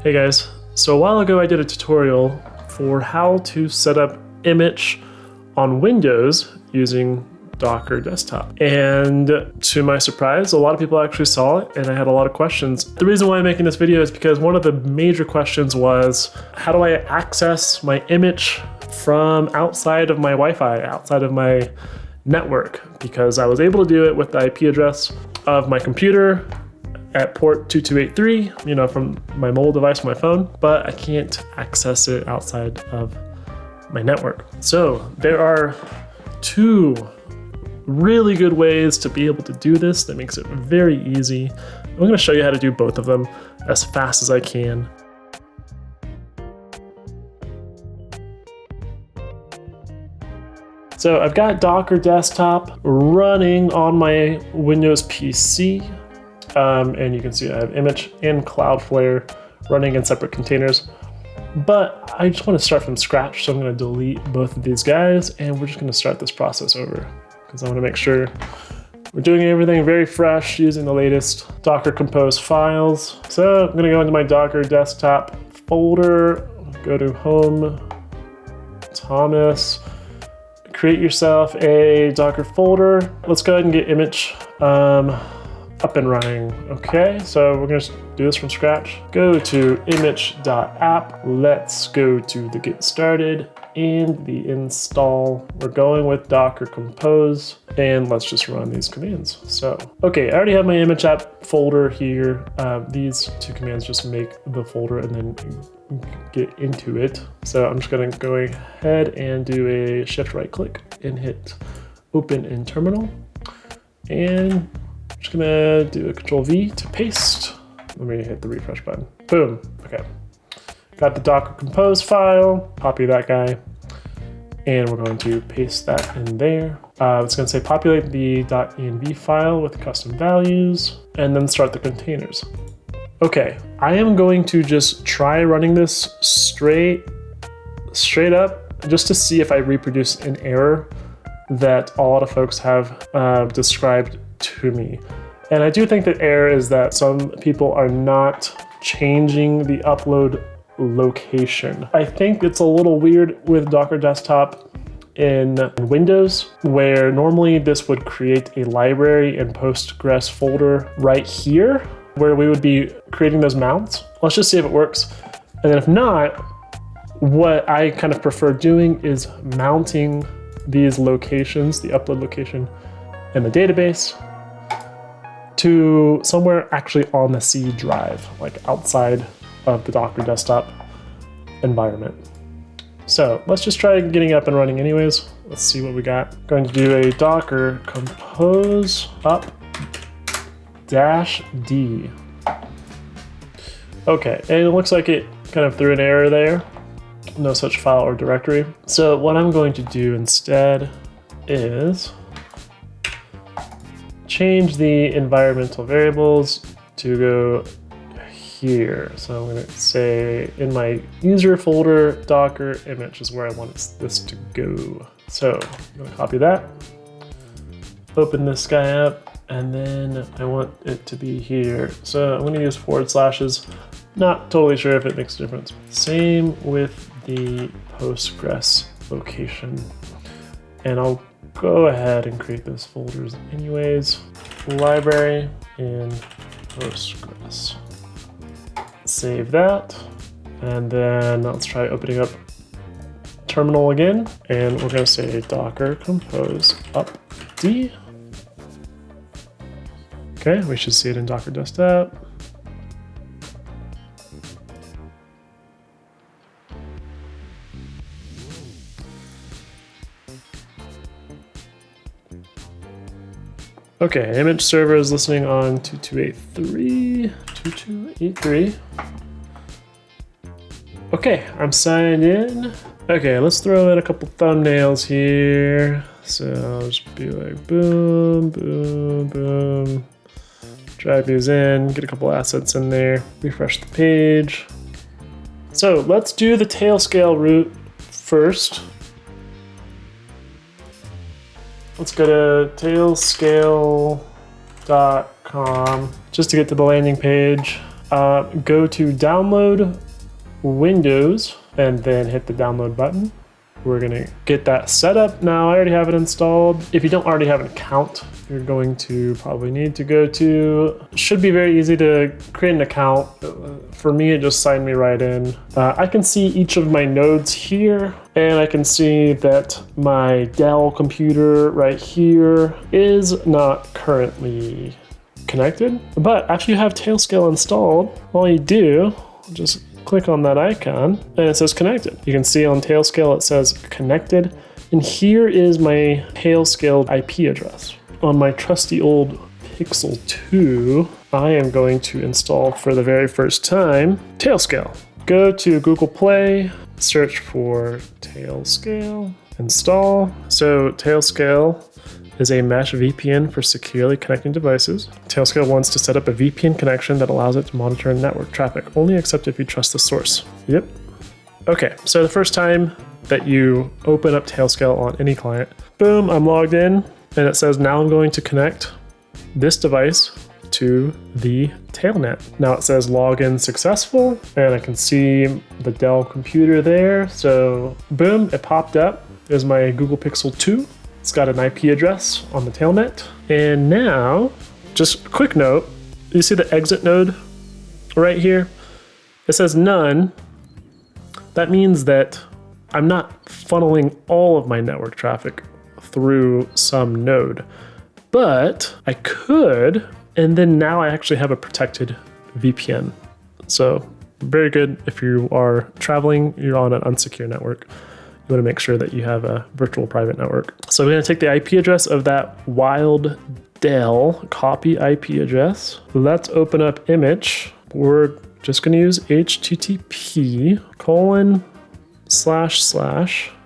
Hey guys, so a while ago I did a tutorial for how to set up Immich on Windows using Docker Desktop. And to my surprise, a lot of people actually saw it and I had a lot of questions. The reason why I'm making this video is because one of the major questions was, how do I access my Immich from outside of my Wi-Fi, outside of my network? Because I was able to do it with the IP address of my computer at port 2283, from my mobile device, my phone, but I can't access it outside of my network. So there are two really good ways to be able to do this that makes it very easy. I'm going to show you how to do both of them as fast as I can. So I've got Docker Desktop running on my Windows PC. And you can see I have Immich and Cloudflare running in separate containers. But I just want to start from scratch, so I'm going to delete both of these guys, and we're just going to start this process over because I want to make sure we're doing everything very fresh using the latest Docker-compose files. So I'm going to go into my Docker Desktop folder, go to Home, Thomas, create yourself a Docker folder. Let's go ahead and get Immich up and running. Okay, so we're going to do this from scratch. Go to immich.app. Let's go to the get started and the install. We're going with Docker Compose, and let's just run these commands. So, okay, I already have my Immich app folder here. These two commands just make the folder and then get into it. So I'm just going to go ahead and do a shift right click and hit open in terminal. And I'm just gonna do a Control V to paste. Let me hit the refresh button. Boom, okay. Got the Docker Compose file, copy that guy, and we're going to paste that in there. It's gonna say populate the .env file with custom values, and then start the containers. Okay, I am going to just try running this straight up, just to see if I reproduce an error that a lot of folks have described to me. And I do think the error is that some people are not changing the upload location. I think it's a little weird with Docker Desktop in Windows, where normally this would create a library and Postgres folder right here, where we would be creating those mounts. Let's just see if it works. And then if not, what I kind of prefer doing is mounting these locations, the upload location in the database, to somewhere actually on the C drive, like outside of the Docker Desktop environment. So let's just try getting up and running anyways. Let's see what we got. Going to do a Docker compose up -d. Okay, and it looks like it kind of threw an error there. No such file or directory. So what I'm going to do instead is change the environmental variables to go here. So I'm going to say in my user folder, Docker Immich is where I want this to go. So I'm going to copy that, open this guy up, and then I want it to be here. So I'm going to use /. Not totally sure if it makes a difference. Same with the Postgres location. And I'll go ahead and create those folders anyways. Library in Postgres. Save that. And then let's try opening up terminal again. And we're going to say Docker compose up D. Okay, we should see it in Docker Desktop. Okay, Immich server is listening on 2283. Okay, I'm signed in. Okay, let's throw in a couple thumbnails here. So I'll just be like boom, boom, boom. Drag these in, get a couple assets in there, refresh the page. So let's do the Tailscale route first. Let's go to tailscale.com just to get to the landing page. go to download Windows and then hit the download button. We're gonna get that set up now. I already have it installed. If you don't already have an account, you're going to probably need to go to, should be very easy to create an account. For me, it just signed me right in. I can see each of my nodes here, and I can see that my Dell computer right here is not currently connected, but after you have Tailscale installed, all you do, just click on that icon and it says connected. You can see on Tailscale it says connected, and here is my Tailscale IP address. On my trusty old Pixel 2, I am going to install for the very first time Tailscale. Go to Google Play, search for Tailscale, install. So Tailscale is a mesh VPN for securely connecting devices. Tailscale wants to set up a VPN connection that allows it to monitor network traffic, only except if you trust the source. Yep. Okay, so the first time that you open up Tailscale on any client, boom, I'm logged in, and it says now I'm going to connect this device to the Tailnet. Now it says login successful, and I can see the Dell computer there. So boom, it popped up. There's my Google Pixel 2. It's got an IP address on the Tailnet. And now, just a quick note, you see the exit node right here? It says none. That means that I'm not funneling all of my network traffic through some node, but I could, and then now I actually have a protected VPN. So very good if you are traveling, you're on an unsecure network. You want to make sure that you have a virtual private network. So we're going to take the IP address of that wild Dell copy IP address. Let's open up Immich. We're just going to use http://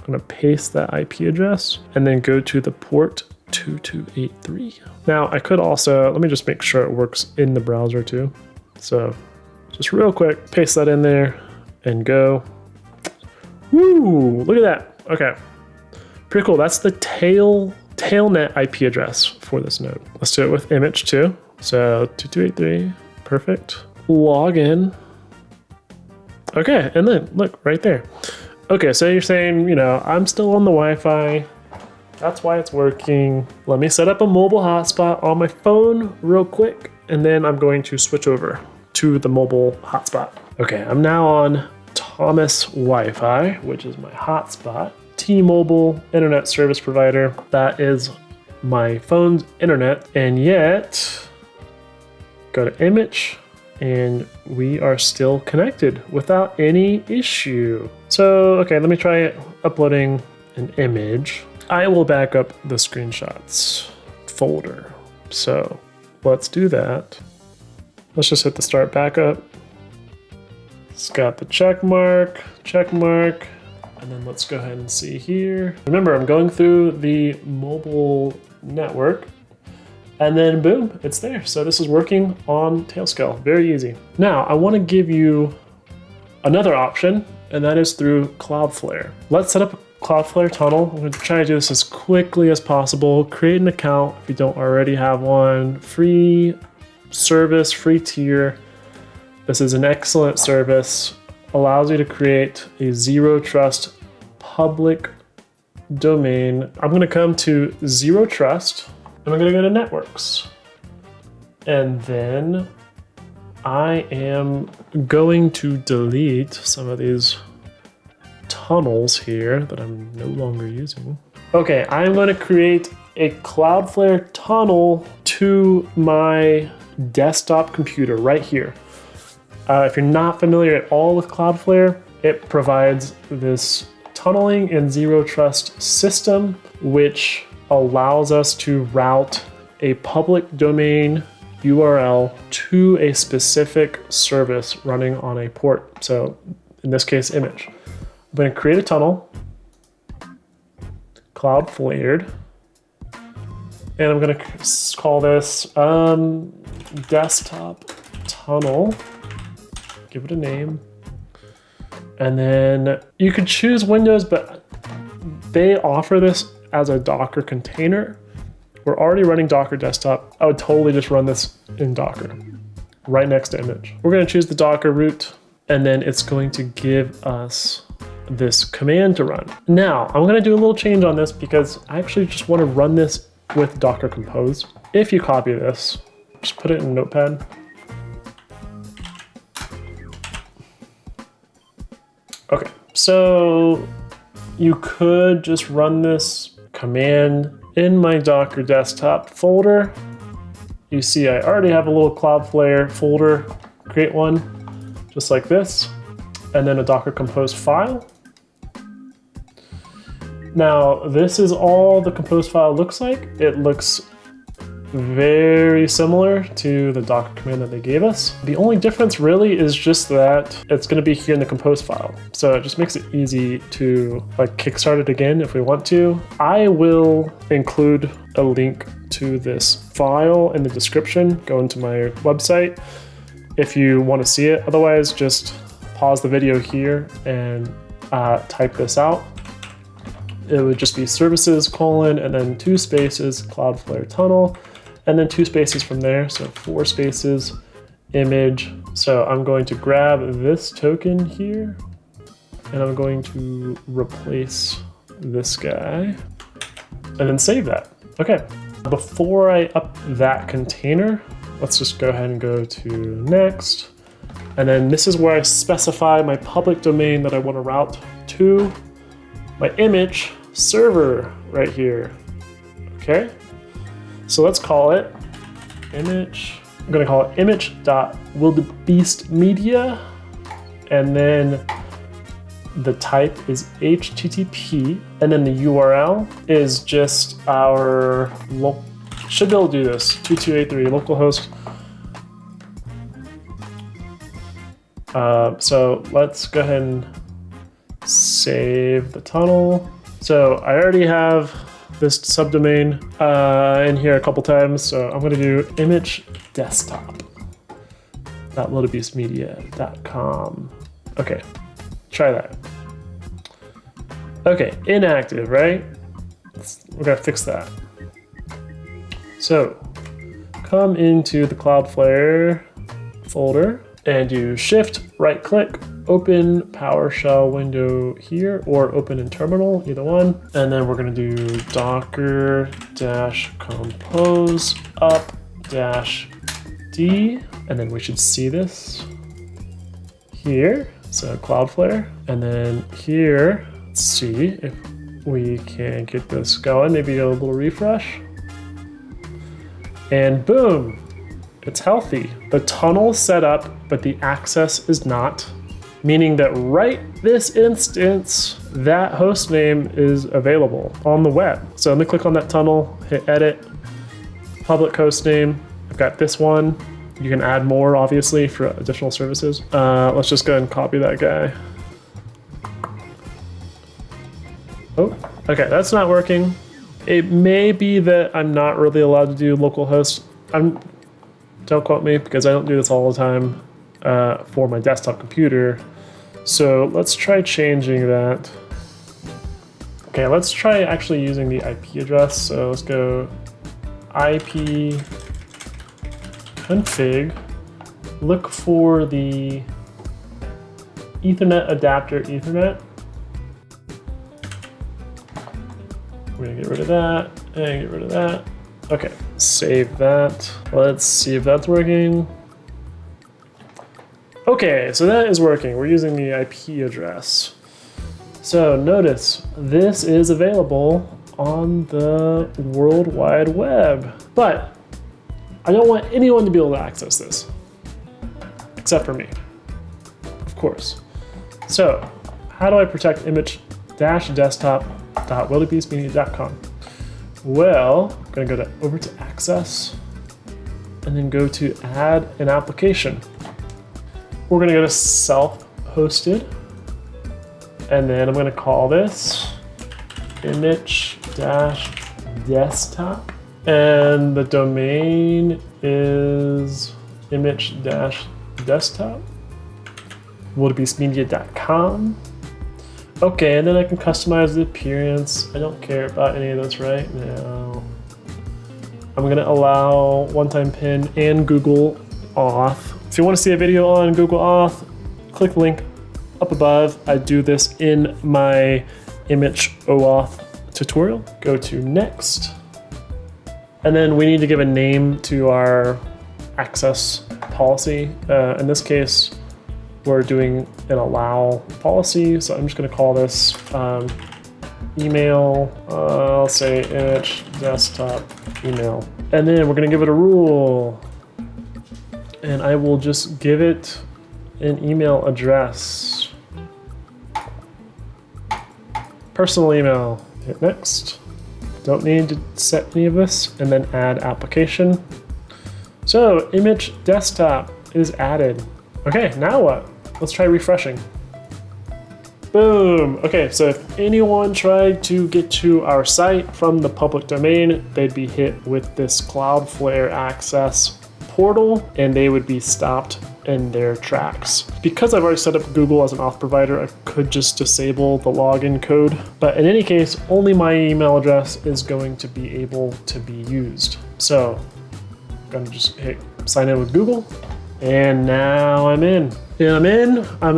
I'm going to paste that IP address and then go to the port 2283. Now I could also, let me just make sure it works in the browser too. So just real quick, paste that in there and go. Woo, look at that. Okay, pretty cool. That's the Tailnet IP address for this node. Let's do it with Immich too. So 2283, perfect. Log in. Okay, and then look right there. Okay, so you're saying, you know, I'm still on the Wi-Fi. That's why it's working. Let me set up a mobile hotspot on my phone real quick, and then I'm going to switch over to the mobile hotspot. Okay, I'm now on Thomas Wi-Fi, which is my hotspot. T-Mobile internet service provider. That is my phone's internet, and yet go to Immich, and we are still connected without any issue. So, okay, let me try uploading an image. I will back up the screenshots folder. So let's do that. Let's just hit the start backup. It's got the check mark, and then let's go ahead and see here. Remember, I'm going through the mobile network, and then boom, it's there. So this is working on Tailscale, very easy. Now, I want to give you another option, and that is through Cloudflare. Let's set up a Cloudflared Tunnel. I'm going to try to do this as quickly as possible. Create an account if you don't already have one. Free service, free tier. This is an excellent service. Allows you to create a zero trust public domain. I'm going to come to zero trust, and I'm going to go to networks. And then I am going to delete some of these tunnels here that I'm no longer using. Okay, I'm going to create a Cloudflare tunnel to my desktop computer right here. If you're not familiar at all with Cloudflare, it provides this tunneling and zero trust system, which allows us to route a public domain URL to a specific service running on a port. So in this case, Immich. I'm going to create a tunnel, Cloudflared, and I'm going to call this desktop tunnel. Give it a name. And then you could choose Windows, but they offer this as a Docker container. We're already running Docker desktop. I would totally just run this in Docker. right next to image. We're going to choose the Docker root, and then it's going to give us this command to run. Now, I'm going to do a little change on this because I actually just want to run this with Docker Compose. If you copy this, just put it in Notepad. Okay, so you could just run this command in my Docker desktop folder. You see I already have a little Cloudflare folder. Create one just like this, and then a Docker Compose file. Now, this is all the Compose file looks like. It looks very similar to the Docker command that they gave us. The only difference really is just that it's going to be here in the Compose file. So it just makes it easy to like kickstart it again if we want to. I will include a link to this file in the description. Go into my website if you want to see it. Otherwise, just pause the video here and type this out. It would just be services : and then 2 spaces Cloudflared Tunnel, and then 2 spaces from there. So 4 spaces image. So I'm going to grab this token here and I'm going to replace this guy and then save that. Okay, before I up that container, let's just go ahead and go to next. And then this is where I specify my public domain that I want to route to my image server right here. Okay, so let's call it image. I'm going to call it image.wildebeestmedia, and then the type is HTTP, and then the URL is just our should be able to do this 2283 localhost. So let's go ahead and save the tunnel. So I already have this subdomain in here a couple times, so I'm going to do image desktop.wildebeestmedia.com. Okay, try that. Okay, inactive, right? We're going to fix that. So come into the Cloudflare folder and do shift right click, open PowerShell window here, or open in terminal, either one. And then we're going to do docker-compose up-d, and then we should see this here. So Cloudflare, and then here, let's see if we can get this going. Maybe a little refresh. And boom, it's healthy. The tunnel's set up, but the access is not, meaning that right this instance, that host name is available on the web. So let me click on that tunnel, hit edit, public host name. I've got this one. You can add more, obviously, for additional services. Let's just go ahead and copy that guy. Oh, okay, that's not working. It may be that I'm not really allowed to do localhost. Don't quote me, because I don't do this all the time for my desktop computer. So let's try changing that. Okay, let's try actually using the IP address. So let's go IP config, look for the Ethernet adapter Ethernet. We're gonna get rid of that and get rid of that. Okay, save that. Let's see if that's working. Okay, so that is working. We're using the IP address. So notice this is available on the World Wide Web, but I don't want anyone to be able to access this, except for me, of course. So how do I protect image-desktop.wildebeestmedia.com? Well, I'm gonna go over to access and then go to add an application. We're gonna go to self-hosted, and then I'm gonna call this image-desktop, and the domain is image-desktop, wildebeestmedia.com. Okay, and then I can customize the appearance. I don't care about any of this right now. I'm gonna allow one-time PIN and Google Auth If you want to see a video on Google Auth, click the link up above. I do this in my Immich OAuth tutorial. Go to next. And then we need to give a name to our access policy. In this case, we're doing an allow policy. So I'm just going to call this email. I'll say Immich desktop email. And then we're going to give it a rule. And I will just give it an email address. Personal email. Hit next. Don't need to set any of this, and then add application. So Immich desktop is added. Okay, now what? Let's try refreshing. Boom. Okay, so if anyone tried to get to our site from the public domain, they'd be hit with this Cloudflare access portal, and they would be stopped in their tracks. Because I've already set up Google as an auth provider, I could just disable the login code. But in any case, only my email address is going to be able to be used. So I'm gonna just hit sign in with Google. And now I'm in. I'm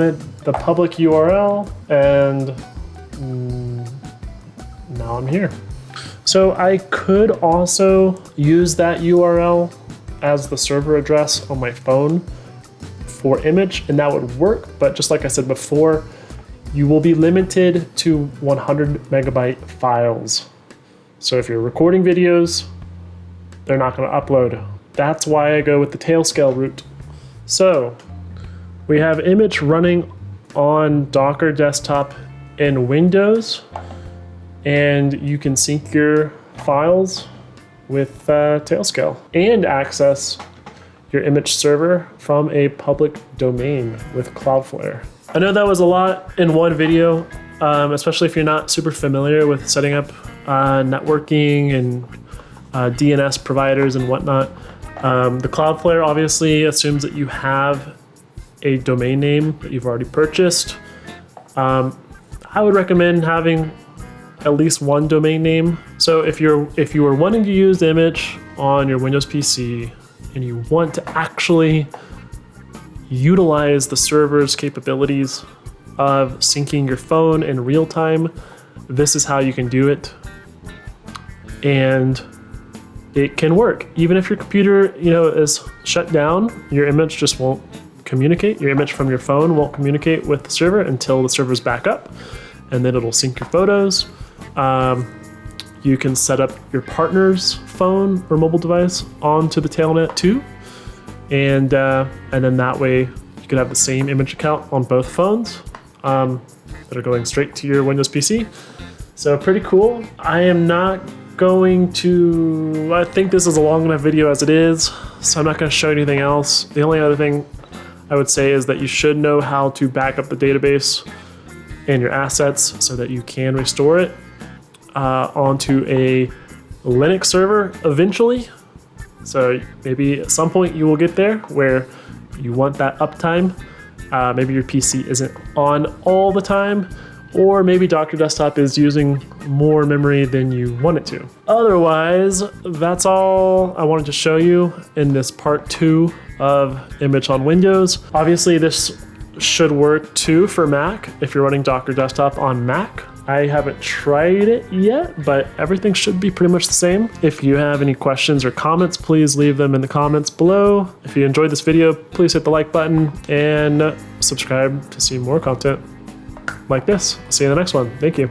at the public URL, and now I'm here. So I could also use that URL as the server address on my phone for Immich, and that would work. But just like I said before, you will be limited to 100 megabyte files. So if you're recording videos, they're not going to upload. That's why I go with the Tailscale route. So we have Immich running on Docker desktop in Windows, and you can sync your files with Tailscale and access your Immich server from a public domain with Cloudflare. I know that was a lot in one video, especially if you're not super familiar with setting up networking and DNS providers and whatnot. The Cloudflare obviously assumes that you have a domain name that you've already purchased. I would recommend having at least one domain name. So if you were wanting to use Immich on your Windows PC and you want to actually utilize the server's capabilities of syncing your phone in real time, this is how you can do it. And it can work. Even if your computer, is shut down, your Immich just won't communicate. Your Immich from your phone won't communicate with the server until the server's back up, and then it'll sync your photos. You can set up your partner's phone or mobile device onto the Tailnet too, and then that way you can have the same Immich account on both phones that are going straight to your Windows PC. So pretty cool. I am not going to, I think this is a long enough video as it is, so I'm not going to show anything else. The only other thing I would say is that you should know how to back up the database and your assets so that you can restore it onto a Linux server eventually. So maybe at some point you will get there where you want that uptime. Maybe your PC isn't on all the time, or maybe Docker Desktop is using more memory than you want it to. Otherwise, that's all I wanted to show you in this part 2 of Immich on Windows. Obviously, this should work too for Mac if you're running Docker Desktop on Mac. I haven't tried it yet, but everything should be pretty much the same. If you have any questions or comments, please leave them in the comments below. If you enjoyed this video, please hit the like button and subscribe to see more content like this. I'll see you in the next one. Thank you.